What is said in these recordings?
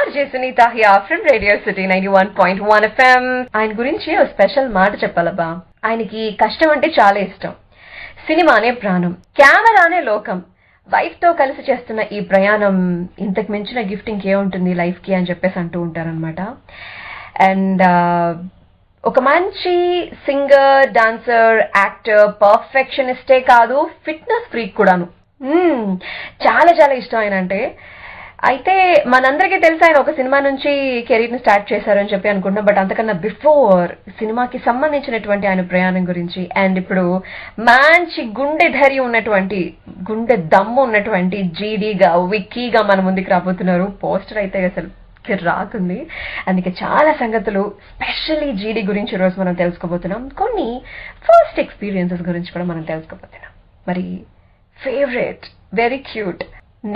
RJ Sunitha here from radio city 91.1 FM. ఆయన గురించి ఒక స్పెషల్ మాట చెప్పాలబ్బా. ఆయనకి కష్టం అంటే చాలా ఇష్టం. సినిమానే ప్రాణం, కెమెరానే లోకం. వైఫ్ తో కలిసి చేస్తున్న ఈ ప్రయాణం ఇంతకు మించిన గిఫ్ట్ ఇంకేముంటుంది లైఫ్ కి అని చెప్పేసి అంటూ ఉంటారనమాట. అండ్ ఒక మంచి సింగర్, డాన్సర్, యాక్టర్, పర్ఫెక్షనిస్టే కాదు, ఫిట్నెస్ ఫ్రీక్ కూడాను. చాలా చాలా ఇష్టం ఆయన అంటే. అయితే మనందరికీ తెలుసు ఆయన ఒక సినిమా నుంచి కెరీర్ ని స్టార్ట్ చేశారని చెప్పి అనుకుంటున్నాం. బట్ అంతకన్నా బిఫోర్ సినిమాకి సంబంధించినటువంటి ఆయన ప్రయాణం గురించి, అండ్ ఇప్పుడు మంచి గుండె ధైర్యం ఉన్నటువంటి, గుండె దమ్ము ఉన్నటువంటి జీడీగా, విక్కీగా మన ముందుకు రాబోతున్నారు. పోస్టర్ అయితే అసలు రాకుంది. అందుకే చాలా సంగతులు స్పెషల్లీ జీడీ గురించి రోజు మనం తెలుసుకోబోతున్నాం. కొన్ని ఫస్ట్ ఎక్స్పీరియన్సెస్ గురించి కూడా మనం తెలుసుకోబోతున్నాం. మరి favourite, very cute,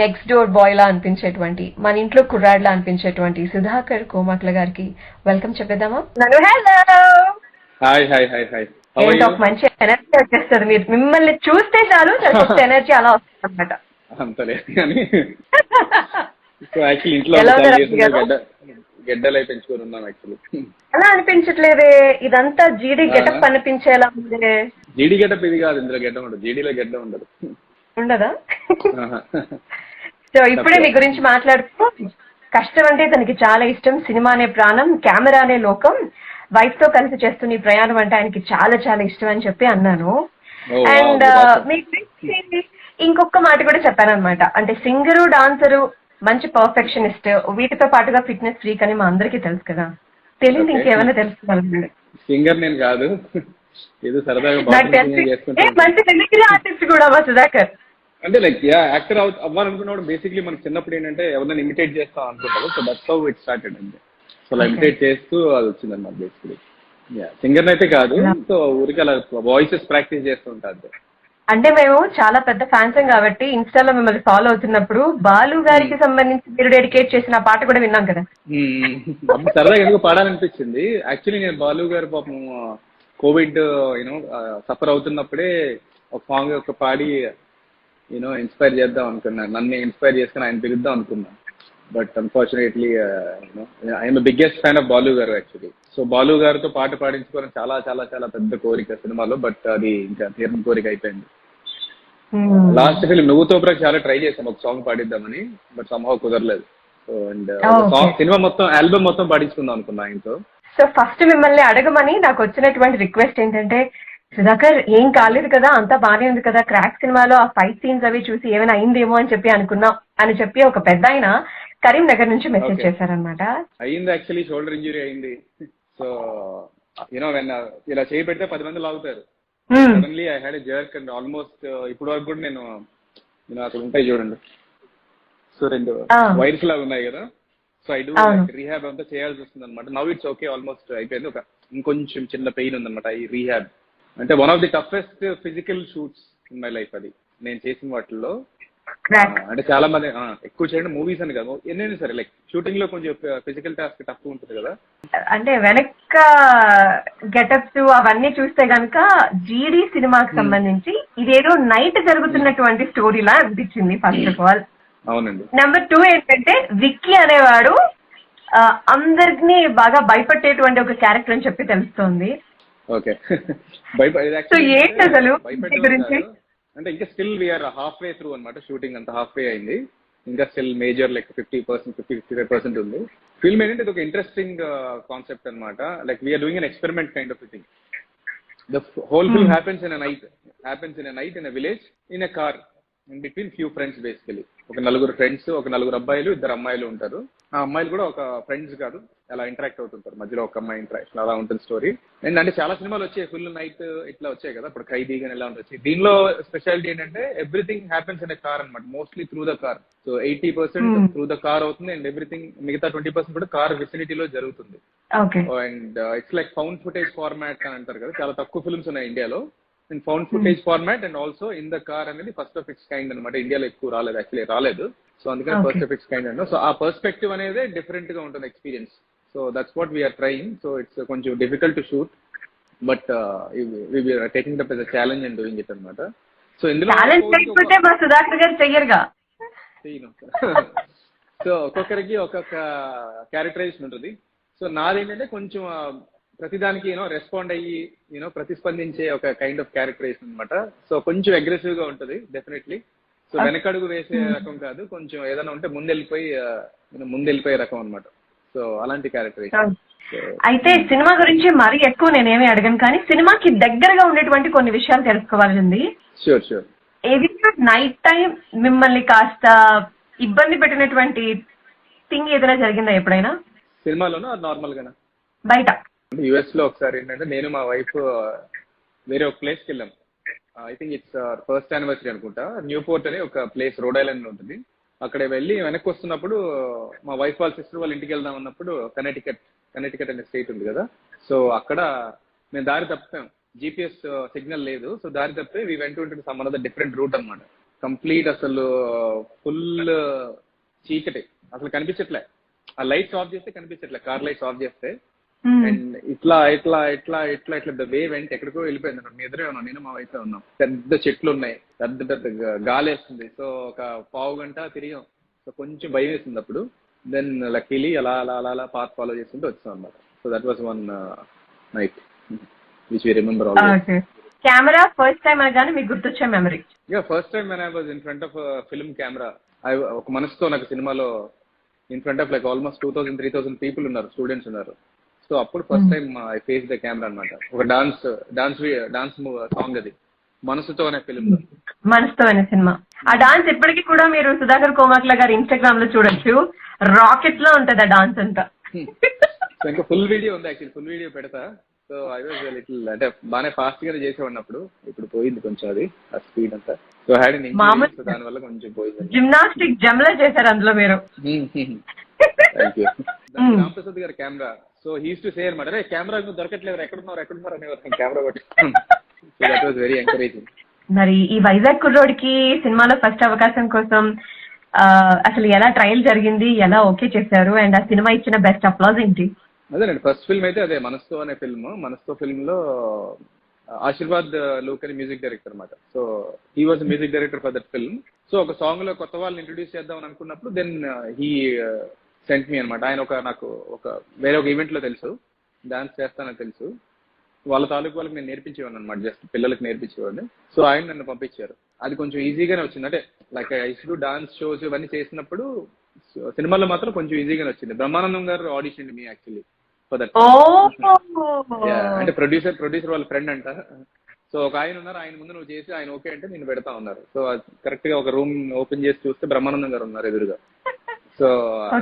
next door boy లా అనిపించేటువంటి, మన ఇంట్లో కుర్రాడ్లా అనిపించేటువంటి సుధాకర్ కోమాట్ల గారికి వెల్కమ్ చెప్పేద్దామా? ఏంటో మంచి ఎనర్జీ వచ్చేస్తుంది. మీరు మిమ్మల్ని చూస్తే చాలు ఎనర్జీ అలా వస్తుంది అనమాట. అలా అనిపించట్లేదే, ఇదంతా జీడీ గెటప్ అనిపించేలా ఉంది. జీడీ గెటప్ ఇది కాదు, ఇందులో గెడ్డ ఉండదు. జీడీలో గెడ్డ ఉండదు. ఉండదా? సో ఇప్పుడే మీ గురించి మాట్లాడుతూ, కష్టం అంటే తనకి చాలా ఇష్టం, సినిమానే ప్రాణం, కెమెరానే లోకం, వైఫ్ తో కలిసి చేస్తున్న ఈ ప్రయాణం అంటే ఆయనకి చాలా చాలా ఇష్టం అని చెప్పి అన్నాను. అండ్ మీ గురించి ఇంకొక మాట కూడా చెప్పాను అనమాట. అంటే సింగరు, డాన్సరు, మంచి పర్ఫెక్షనిస్ట్, వీటితో పాటుగా ఫిట్నెస్ ఫ్రీక్ అని మా అందరికీ తెలుసు కదా. తెలియదు ఇంకేమైనా తెలుసుకోవాలి. సింగర్ నేను కాదు, ఏదో సరదాగా మంచి మిమిక్రీ ఆర్టిస్ట్ కూడా మా సుధాకర్. అంటే లైక్ యాక్టర్ అవ్వాలనుకున్నాడు. బేసిక్లీ మనకి చిన్నప్పుడు ఏంటంటే ఎవరైనా ఇమిటేట్ చేస్తాం అనుకుంటారు. So that's how it started అండి. సో అలా ఇమిటేట్ చేస్తూ అది వచ్చిందన్నమాట బేసిక్లీ. సింగర్ అయితే కాదు, సో ఊరికి అలా వాయిసెస్ ప్రాక్టీస్ చేస్తూ ఉంటారు. అంటే మేము చాలా పెద్ద ఫ్యాన్స్ కాబట్టి ఇన్స్టాలో మిమ్మల్ని ఫాలో అవుతున్నప్పుడు బాలు గారికి సంబంధించి మీరు డెడికేట్ చేసిన పాట కూడా విన్నాం కదా. సరదాగా ఎందుకు పాడాలనిపించింది. యాక్చువల్లీ నేను బాలు గారు పాపం కోవిడ్ సఫర్ అవుతున్నప్పుడే ఒక సాంగ్ ఒక పాడి ఇన్స్పైర్ చేద్దాం అనుకున్నాను. నన్ను ఇన్స్పైర్ చేసుకుని ఆయన పిలుద్దాం అనుకున్నాను. But unfortunately I'm biggest fan of Balu గారు యాక్చువల్లీ. సో బాలు గారితో పాట పాడించుకోవడం చాలా చాలా చాలా పెద్ద కోరిక సినిమాలో. బట్ అది ఇంకా తీరని కోరిక అయిపోయింది. లాస్ట్ ఫిల్మ్ నువ్వు తోపురకు చాలా ట్రై చేసాం ఒక సాంగ్ పాడిద్దామని, బట్ సంహవ్ కుదరలేదు. సో అండ్ సాంగ్ సినిమా మొత్తం ఆల్బమ్ మొత్తం పాడించుకుందాం అనుకున్నా ఆయనతో. సో ఫస్ట్ మిమ్మల్ని అడగమని నాకు వచ్చినటువంటి రిక్వెస్ట్ ఏంటంటే, సుధాకర్ ఏం కాలేదు కదా, అంతా బాగానే ఉంది కదా, క్రాక్ సినిమాలో ఆ ఫైట్ సీన్స్ అవి చూసి ఏమైనా అయిందేమో అని చెప్పి అనుకున్నాం అని చెప్పి ఒక పెద్ద ఆయన కరీంనగర్ నుంచి మెసేజ్ చేశారనమాట. అయింది, యాక్చువల్లీ షోల్డర్ ఇంజరీ అయింది. సో ఇలా చేయి పెడితే 10 మంది లాగుతారు. Suddenly I had a jerk and almost ఇప్పుడు వరకు కూడా నేను అక్కడ ఉంటాయి చూడండి. సో 2 వైర్స్ లాగా ఉన్నాయి కదా. సో ఐ డూ రీహాబ్ అంతా చేయాల్సి వస్తుంది అనమాట. నవ్ ఇట్స్ ఓకే, ఆల్మోస్ట్ అయిపోయింది. ఒక ఇంకొంచెం చిన్న పెయిన్ ఉందన్నమాట. ఈ రీహాబ్ అంటే one of the toughest physical shoots in my life. అది నేను చేసిన వాటిల్లో. అంటే చాలా మంది ఎక్కువ చేయడం మూవీస్ అని కాదు, ఎన్నైనా సరే లైక్ షూటింగ్ లో కొంచెం ఫిజికల్ టాస్క్ టఫ్ ఉంటుంది కదా. అంటే వెనక గెటప్స్ అవన్నీ చూస్తే గనుక జీడీ సినిమాకి సంబంధించి ఇదేదో నైట్ జరుగుతున్నటువంటి స్టోరీలా అనిపించింది ఫస్ట్ ఆఫ్ ఆల్. అవునండి. నెంబర్ 2 ఏంటంటే విక్కీ అనేవాడు అందరినీ బాగా భయపెట్టేటువంటి ఒక క్యారెక్టర్ అని చెప్పి తెలుస్తోంది. ఓకే. సో ఏంటి అసలు గురించి? అంటే ఇంకా still we're half way through అనమాట. షూటింగ్ అంతా హాఫ్ వే అయింది. ఇంకా స్టిల్ మేజర్ లైక్ 50%, 55% ఉంది. ఫిల్మ్ ఏంటంటే ఇది ఒక ఇంట్రెస్టింగ్ కాన్సెప్ట్ అనమాట. Like we're doing an experiment kind of thing. The whole film happens in a night in a village in a car in between few friends. Basically ఒక 4 friends, ఒక 4 అబ్బాయిలు, 2 అమ్మాయిలు ఉంటారు. ఆ అమ్మాయిలు కూడా ఒక ఫ్రెండ్స్ కాదు, అలా ఇంటరాక్ట్ అవుతుంటారు. మధ్యలో ఒక అమ్మాయి ఇంటరాక్షన్ అలా ఉంటుంది స్టోరీ. అండ్ అంటే చాలా సినిమాలు వచ్చాయి ఫుల్ నైట్ ఇట్లా వచ్చాయి కదా. ఇప్పుడు ఖైదీ గాని ఎలా ఉంటుంది. దీనిలో స్పెషాలిటీ ఏంటంటే everything happens in a car అనమాట. Mostly through the car. So 80% through the car అవుతుంది. అండ్ ఎవ్రీథింగ్ మిగతా 20% కూడా కార్ విసినిటీలో జరుగుతుంది. And it's like found footage format అని అంటారు కదా. చాలా తక్కువ ఫిల్మ్స్ ఉన్నాయి ఇండియాలో in found footage format and also in the car అనేది ఫస్ట్ ఆఫ్ ఇట్స్ కైండ్ అనమాట. ఇండియాలో ఎక్కువ రాలేదు, యాక్చువల్లీ రాలేదు. సో అందుకని ఫస్ట్ ఆఫ్ ఇట్స్ కైండ్ అన్న. సో ఆ పర్స్పెక్టివ్ అనేది డిఫరెంట్ గా ఉంటుంది experience. So that's what we're trying. So it's కొంచెం difficult to shoot, but we're taking up as a challenge and doing it అనమాట. సో ఇందులో సుధాకర్ గారు చెయ్యరుగా. సో ఒక్కొక్కరికి ఒక్కొక్క క్యారెక్టరైజేషన్ ఉంటుంది. సో నాదేంటంటే కొంచెం ప్రతిదానికి రెస్పాండ్ అయ్యి ప్రతిస్పందించే ఒక కైండ్ ఆఫ్ క్యారెక్టరైజేషన్ అనమాట. సో కొంచెం అగ్రెసివ్ గా ఉంటుంది డెఫినెట్లీ. సో వెనకడుగు వేసే రకం కాదు, కొంచెం ఏదైనా ఉంటే ముందెళ్ళిపోయే రకం అనమాట. సో అలాంటి క్యారెక్టరైజేషన్. అయితే సినిమా గురించి మరీ ఎక్కువ నేనేమి అడగను, కానీ సినిమాకి దగ్గరగా ఉండేటువంటి కొన్ని విషయాలు తెలుసుకోవాలండి. షూర్. ఏదైనా నైట్ టైం మిమ్మల్ని కాస్త ఇబ్బంది పెట్టినటువంటి థింగ్ ఏదైనా జరిగిందా ఎప్పుడైనా? సినిమాలోనా నార్మల్ గానా? బయట. యుఎస్ లో ఒకసారి ఏంటంటే నేను మా వైఫ్ వేరే ఒక ప్లేస్ కి వెళ్ళాం. I think it's first anniversary అనుకుంటా. న్యూపోర్ట్ అని ఒక ప్లేస్ రోడ్ ఐలాండ్ లో ఉంటుంది. అక్కడ వెళ్ళి వెనక్కి వస్తున్నప్పుడు మా వైఫ్ వాళ్ళ సిస్టర్ వాళ్ళ ఇంటికి వెళ్దాం అన్నప్పుడు కనెక్టికట్ అనే స్టేట్ ఉంది కదా. సో అక్కడ మేము దారి తప్పాం, జిపిఎస్ సిగ్నల్ లేదు. సో దారి తప్పితే వి వెంట ఉంటుంది సమ్ అనదర్ డిఫరెంట్ రూట్ అనమాట. కంప్లీట్ అసలు ఫుల్ చీకటి, అసలు కనిపించట్లే. ఆ లైట్స్ ఆఫ్ చేస్తే కనిపించట్లే, కార్ లైట్స్ ఆఫ్ చేస్తే. అండ్ ఇట్లా వే వెంట ఎక్కడికో వెళ్ళిపోయింది. నిద్రే ఉన్నాం, నేను మా వైఫ్ ఉన్నాం. పెద్ద చెట్లు ఉన్నాయి, పెద్ద గాలి వేస్తుంది. సో ఒక పావు గంట తిరిగాం. సో కొంచెం భయం వేసింది అప్పుడు. దెన్ లక్కీలీ అలా పాత్ ఫాలో చేసుకుంటూ వచ్చాం అన్నమాట. So that was one night which we remember always. Camera first time అనగానే మీకు గుర్తొచ్చే memory? First time when I was in front of film camera. ఒక మనసుతో నాకు సినిమాలో in front of like almost 2000-3000 people ఉన్నారు, స్టూడెంట్స్ ఉన్నారు. సో అప్పుడు first time I face the camera అనమాట. ఒక డాన్స్ సాంగ్, అది మనసుతో అనే ఫిల్మ్ లో. మనసుతో అనే సినిమా. ఆ డాన్స్ ఇప్పటికీ కూడా మీరు సుధాకర్ కోమాట్ల గారి ఇన్స్టాగ్రామ్ లో చూడొచ్చు. రాకెట్ లో ఉంటది ఆ డాన్స్ అంతా. సో ఇంకా ఫుల్ వీడియో ఉంది, యాక్చువల్లీ ఫుల్ వీడియో పెడతా. సో ఐ వాజ్ లిటిల్ అంటే బాగానే ఫాస్ట్ గానే చేసేవాడినప్పుడు. ఇప్పుడు పోయింది కొంచెం అది ఆ స్పీడ్ అంతా. So had in injury, so దాని వల్ల కొంచెం పోయింది. జిమ్నాస్టిక్ జమ్లా చేశారు అందులో మీరు. Thank you. రామప్రసాద్ గారి camera. So he's to say అనమాట, రే కెమెరా దొరకట్లేదు, ఎక్కడున్నారు అనేవారు కెమెరా కొట్టి. So that was very encouraging. మరి ఈ వైజాగ్ కుర్రోడికి సినిమాలో ఫస్ట్ అవకాశం కోసం అసలు ఎలా ట్రయల్ జరిగింది, ఎలా ఓకే చేశారు, అండ్ ఆ సినిమా ఇచ్చిన బెస్ట్ అప్లాజ్ ఏంటి? అదేనండి, ఫస్ట్ ఫిల్మ్ అయితే అదే మనసుతో అనే ఫిల్మ్. మనసుతో ఫిల్మ్ లో ఆశీర్వాద్ లూక్ అని మ్యూజిక్ డైరెక్టర్ అనమాట. So he was music director for that film. So ఒక సాంగ్ లో కొత్త వాళ్ళని ఇంట్రొడ్యూస్ చేద్దాం అని అనుకున్నప్పుడు దెన్ హీ సెంట్ మీ అనమాట. ఆయన నాకు వేరే ఒక ఈవెంట్ లో తెలుసు, డాన్స్ చేస్తానని తెలుసు. వాళ్ళ తాలూకు వాళ్ళకి నేను నేర్పించేవాడిని అనమాట, జస్ట్ పిల్లలకి నేర్పించేవాడిని. సో ఆయన నన్ను పంపించారు. అది కొంచెం ఈజీగానే వచ్చింది. అంటే లైక్ ఐ డాన్స్ షోస్ ఇవన్నీ చేసినప్పుడు సినిమాలో మాత్రం కొంచెం ఈజీగానే వచ్చింది. బ్రహ్మానందం గారు audition me actually for that. అంటే ప్రొడ్యూసర్ వాళ్ళ ఫ్రెండ్ అంట. సో ఒక ఆయన ఉన్నారు, ఆయన ముందు నువ్వు చేసి ఆయన ఓకే అంటే నేను పెడతా ఉన్నారు. సో కరెక్ట్ గా ఒక రూమ్ ఓపెన్ చేసి చూస్తే బ్రహ్మానందం గారు ఉన్నారు ఎదురుగా. సో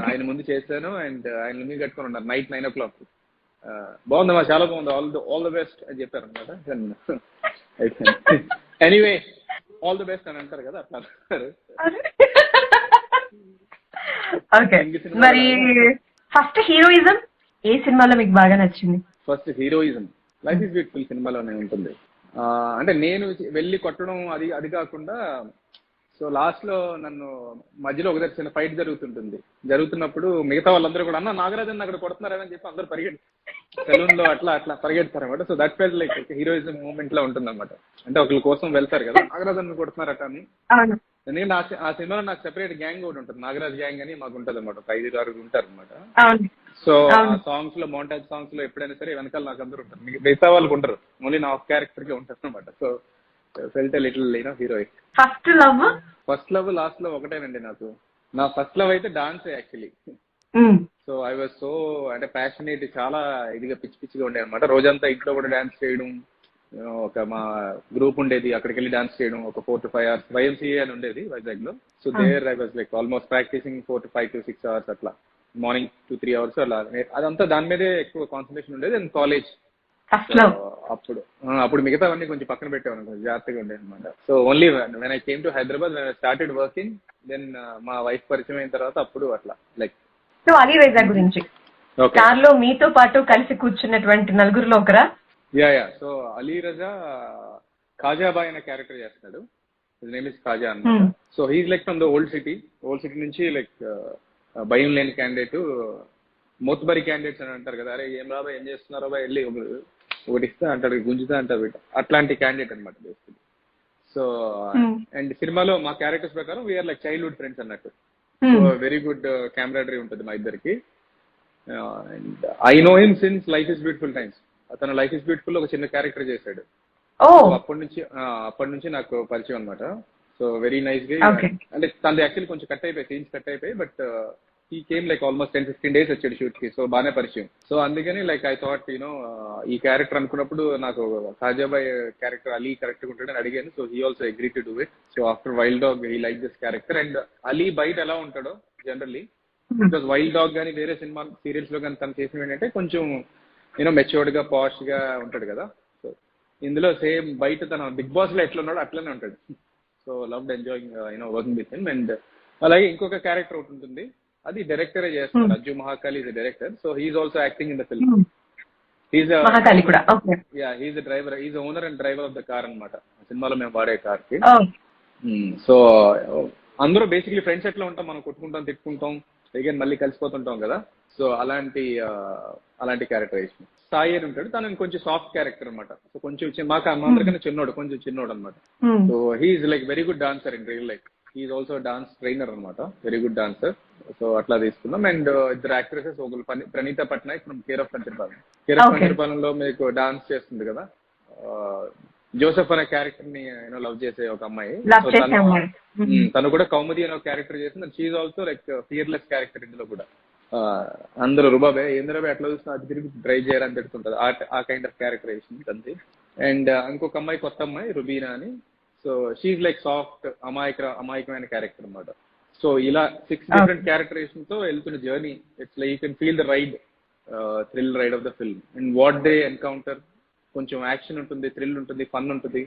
ఆయన ముందు చేశాను అండ్ ఆయన ముందు కట్టుకొని ఉన్నారు. Night 9 o'clock. బాగుందమ్మా, చాలా బాగుంది, ఆల్ ద బెస్ట్ అని చెప్పారు అనమాట. ఎనీవే ఆల్ ద బెస్ట్ అని అంటారు కదా, అట్లా అంటారు. మరి ఫస్ట్ హీరోయిజం ఏ సినిమాలో మీకు బాగా నచ్చింది? First heroism life is beautiful సినిమాలోనే ఉంటుంది. అంటే నేను వెళ్ళి కొట్టడం అది కాకుండా, సో లాస్ట్ లో నన్ను మధ్యలో ఒక చిన్న ఫైట్ జరుగుతున్నప్పుడు మిగతా వాళ్ళందరూ కూడా అన్న నాగరాజన్ అక్కడ కొడుతున్నారని చెప్పి అందరూ సెలూన్ లో అట్లా పరిగెడతారు అనమాట. So that felt like heroism moment లో ఉంటుంది అనమాట. అంటే ఒకరి కోసం వెళ్తారు కదా, నాగరాజన్ కొడుతున్నారట అని. ఎందుకంటే ఆ సినిమాలో నాకు సెపరేట్ గ్యాంగ్ ఒకటి ఉంటుంది, నాగరాజ్ గ్యాంగ్ అని మాకు ఉంటుంది అనమాట. 5-6 ఉంటారు అనమాట. సో ఆ సాంగ్స్ లో, మౌంటేజ్ సాంగ్స్ లో ఎప్పుడైనా సరే వెనకాల నాకు అందరూ ఉంటారు, మిగతా వాళ్ళకి ఉంటారు, ఓన్లీ నా క్యారెక్టర్ గా ఉంటారు అనమాట. So felt little heroic. First love last love ఒకటేనండి నాకు. నా ఫస్ట్ లవ్ అయితే dance actually. So I was so అంటే ప్యాషనేట్, చాలా ఇదిగా పిచ్చిగా ఉండే అనమాట. రోజంతా ఇంట్లో కూడా డాన్స్ చేయడం, ఒక మా గ్రూప్ ఉండేది, అక్కడికి వెళ్ళి డాన్స్ చేయడం ఒక 4 to 5 hours. YMCA అని ఉండేది వైజాగ్ లో. So there I was like almost practising 4 to 5 to 6 hours అట్లా, మార్నింగ్ 2-3 hours అలా. అదంతా దాని మీదే ఎక్కువ కాన్సన్ట్రేషన్ ఉండేది. అండ్ కాలేజ్ అప్పుడు మిగతావన్నీ కొంచెం పక్కన పెట్టేవాను, కొంచెం జాగ్రత్తగా ఉండేది అనమాట. So only when I came to Hyderabad, when I started working, then మా వైఫ్ పరిచయం అయిన తర్వాత అప్పుడు అట్లా లైక్. సో అలీ రజా గురించి, కార్లో మీతో పాటు కలిసి కూర్చున్నటువంటి నలుగురిలో ఒకరా? యా. సో అలీ రజా ఖాజాబాయ్ అనే క్యారెక్టర్ చేస్తాడు. హిస్ నేమ్ ఇస్ ఖాజా అన్నమాట. So he's like from the old city నుంచి లైక్ భయం లేని క్యాండిడేట్, మోత్బరి క్యాండిడేట్స్ అని అంటారు కదా, అరే ఏం రాబా ఏం చేస్తున్నారో బా వెళ్ళి ఒకటి ఇస్తా అంటాడు, గుంజుతా అంటారు, అట్లాంటి క్యాండిడేట్ అనమాట బేసికలీ. సో అండ్ సినిమాలో మా క్యారెక్టర్స్ ప్రకారం వీఆర్ లైక్ చైల్డ్హుడ్ ఫ్రెండ్స్ అన్నట్టు. వెరీ గుడ్ కెమెరాడరీ ఉంటుంది మా ఇద్దరికి. And I know him since life is beautiful times. అతను లైఫ్ ఇస్ బ్యూటిఫుల్ ఒక చిన్న క్యారెక్టర్ చేశాడు. ఓ అప్పటి నుంచి నాకు పరిచయం అనమాట. సో వెరీ నైస్ గా, Okay. అంటే తనది యాక్చువల్లీ కొంచెం కట్ అయిపోయి, సీన్స్ కట్ అయిపోయి, బట్ ఈ కేమ్ లైక్ ఆల్మోస్ట్ 10-15 days వచ్చాడు షూట్ కి. సో బాగానే పరిచయం. సో అందుకని లైక్ ఐ థాట్ ఈ క్యారెక్టర్ అనుకున్నప్పుడు నాకు సాజాబాయ్ క్యారెక్టర్ అలీ కరెక్ట్ ఉంటాడని అడిగాను. So he also agree to do it. So after wild dog he like this character. And Ali బయట ఎలా ఉంటాడో జనరల్లీ, బికాస్ వైల్డ్ డాగ్ కానీ వేరే సినిమా సీరియల్స్ లో కానీ తను చేసిన ఏంటంటే కొంచెం మెచ్యూర్డ్ గా పాష్ గా ఉంటాడు కదా. సో ఇందులో సేమ్ బయట తన బిగ్ బాస్ లో ఎట్లా ఉన్నాడో అట్లనే ఉంటాడు. So loved enjoying working with him. And అలాగే ఇంకొక క్యారెక్టర్ ఒకటి ఉంటుంది, అది డైరెక్టరే చేస్తారు. Ajju Mahakali is director. So he's also acting in the film. Mahakali కూడా. Okay. He's driver, he's owner and driver of the car అనమాట, సినిమాలో మేము వాడే కార్ కి. సో అందరూ బేసిక్లీ ఫ్రెండ్స్ ఎట్లా ఉంటాం, మనం కొట్టుకుంటాం, తిట్టుకుంటాం, అగైన్ మళ్ళీ కలిసిపోతుంటాం కదా. సో అలాంటి క్యారెక్టరైజేషన్. సాయి అని ఉంటాడు, తను కొంచెం సాఫ్ట్ క్యారెక్టర్ అనమాట. సో కొంచెం మా అందరికన్నా కొంచెం చిన్నోడు అనమాట. So he's like very good dancer in real life. He's also dance trainer అనమాట, వెరీ గుడ్ డాన్సర్. సో అట్లా తీసుకున్నాం. అండ్ ఇద్దరు యాక్ట్రెసెస్, ఒకరు Praneetha Patnaik from care of Kancharapalem. Care of కంచర్పాలెంలో మీకు డాన్స్ చేస్తుంది కదా, జోసెఫ్ అనే క్యారెక్టర్ ని లవ్ చేసే ఒక అమ్మాయి. తను కూడా కౌముది అనే ఒక క్యారెక్టర్ చేసింది. And she also like fearless character ఇందులో కూడా. అందరూ రుబాబే ఏంద్రబాబే అట్లా చూసినా అది తిరిగి డ్రైవ్ చేయాలని పెడుతుంటది, ఆ కైండ్ ఆఫ్ క్యారెక్టరైజేషన్ అంతే. అండ్ ఇంకొక అమ్మాయి, కొత్త అమ్మాయి రుబీనా అని. సో షీఈ్ లైక్ సాఫ్ట్ అమాయకమైన క్యారెక్టర్ అనమాట. సో ఇలా 6 different క్యారెక్టరైజేషన్ తో వెళ్తున్న journey. It's like you can feel the ride, thrill ride of the film. And what they encounter, కొంచెం యాక్షన్ ఉంటుంది, థ్రిల్ ఉంటుంది, ఫన్ ఉంటుంది.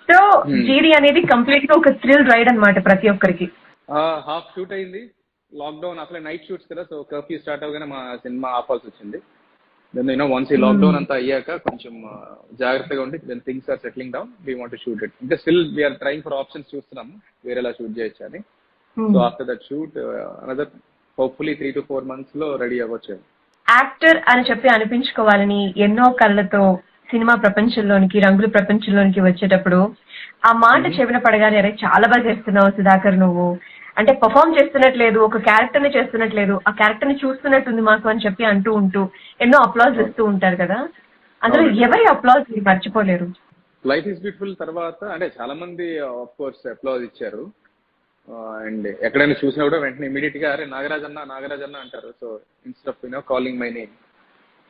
సో జీడీ అనేది కంప్లీట్ గా ఒక థ్రిల్ రైడ్ అన్నమాట ప్రతి ఒక్కరికి. హాఫ్ షూట్ అయింది, లాక్డౌన్ అసలే నైట్ షూట్స్ కదా. సో కర్ఫ్యూ స్టార్ట్ అవగానే మా సినిమా ఆపాల్సి వచ్చింది. దెన్ వన్స్ ఈ లాక్డౌన్ అంతా అయ్యాక కొంచెం జాగ్రత్తగా ఉండి then things are settling down, we want to shoot it. ఇంకా still we're trying for options, చూస్తున్నాము వేరేలా షూట్ చేయొచ్చు అని. So after that shoot another hopefully 3 to 4 months లో రెడీ అవ్వచ్చు. యాక్టర్ అని చెప్పి అనిపించుకోవాలని ఎన్నో కళ్ళతో సినిమా ప్రపంచంలోనికి, రంగుల ప్రపంచంలోనికి వచ్చేటప్పుడు ఆ మాట చెవిన పడగానే, అరే చాలా బాగా చేస్తున్నావు సుధాకర్ నువ్వు, అంటే పర్ఫామ్ చేస్తున్నట్లేదు, ఒక క్యారెక్టర్ ని చేస్తున్నట్లేదు, ఆ క్యారెక్టర్ ని చూస్తున్నట్టుంది మాకు అని చెప్పి అంటూ ఉంటూ ఎన్నో అప్లాజ్ ఇస్తూ ఉంటారు కదా. అందులో ఎవరి అప్లాజ్ మీరు మర్చిపోలేరు? లైఫ్ ఇస్ బ్యూటిఫుల్ తర్వాత అంటే చాలా మంది ఆఫ్ కోర్స్ అప్లాజ్ ఇచ్చారు. అండ్ ఎక్కడైనా చూసినా కూడా వెంటనే ఇమీడియట్ గా అరే నాగరాజ్ అన్న అంటారు. So instead of calling my name.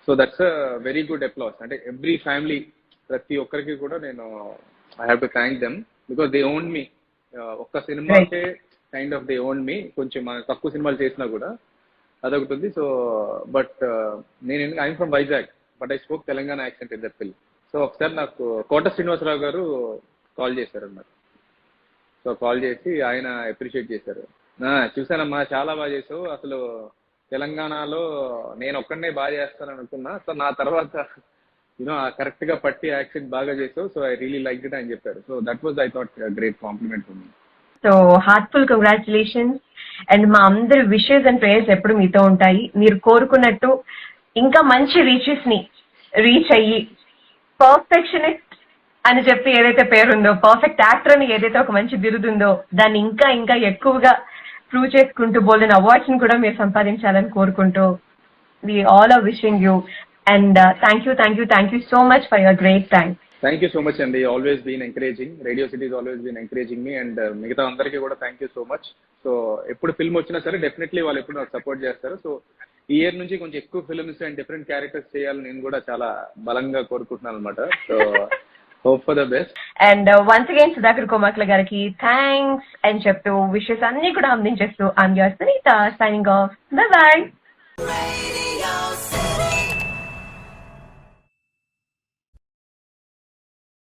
So that's a very good applause. అంటే ఎవ్రీ ఫ్యామిలీ, ప్రతి ఒక్కరికి కూడా నేను I have to thank them because they own me. ఒక్క సినిమాకే kind of they own me. కొంచెం తక్కువ సినిమాలు చేసినా కూడా అదొకటి ఉంది. సో బట్ నేను I'm from Vizag but I spoke Telangana accent in that film. So ఒకసారి నాకు కోట శ్రీనివాసరావు గారు కాల్ చేశారు అన్నమాట. సో కాల్ చేసి ఆయన అప్రిషియేట్ చేశారు. చూసానమ్మా చాలా బాగా చేసావు, అసలు తెలంగాణలో నేను ఒక్కడనే బాగా చేస్తాను అనుకున్నా, సో నా తర్వాత కరెక్ట్ గా పట్టి యాక్సెంట్ బాగా చేసావు, so I really like it అని చెప్పారు. So that was I thought great compliment for me. So heartful congratulations. And మా అందరి విషెస్ అండ్ ప్రేయర్స్ ఎప్పుడు మీతో ఉంటాయి. మీరు కోరుకున్నట్టు ఇంకా మంచి రీచెస్ ని రీచ్ అయ్యి పర్ఫెక్షనిస్ట్ అని చెప్పి ఏదైతే పేరుందో, పర్ఫెక్ట్ యాక్టర్ అని ఏదైతే ఒక మంచి బిరుదుందో, దాన్ని ఇంకా ఇంకా ఎక్కువగా ప్రూవ్ చేసుకుంటూ బోల్డెన్ అవార్డ్స్ ని కూడా మీరు సంపాదించాలని కోరుకుంటూ we all are wishing you. And thank you so much for your great time. Thank you so much అండి. Always been encouraging, Radio City's always been encouraging me. And మిగతా అందరికీ కూడా thank you so much. So ఎప్పుడు film వచ్చినా సరే definitely వాళ్ళు ఎప్పుడు నాకు సపోర్ట్ చేస్తారు. సో ఈ ఇయర్ నుంచి కొంచెం ఎక్కువ ఫిల్మ్స్ అండ్ డిఫరెంట్ క్యారెక్టర్స్ చేయాలని నేను కూడా చాలా బలంగా కోరుకుంటున్నాను అనమాట. So hope for the best. And once again Sudhakar Komakla gariki thanks and cheptu wishes anni kuda andinchestu I'm your Sunita signing off. Bye bye.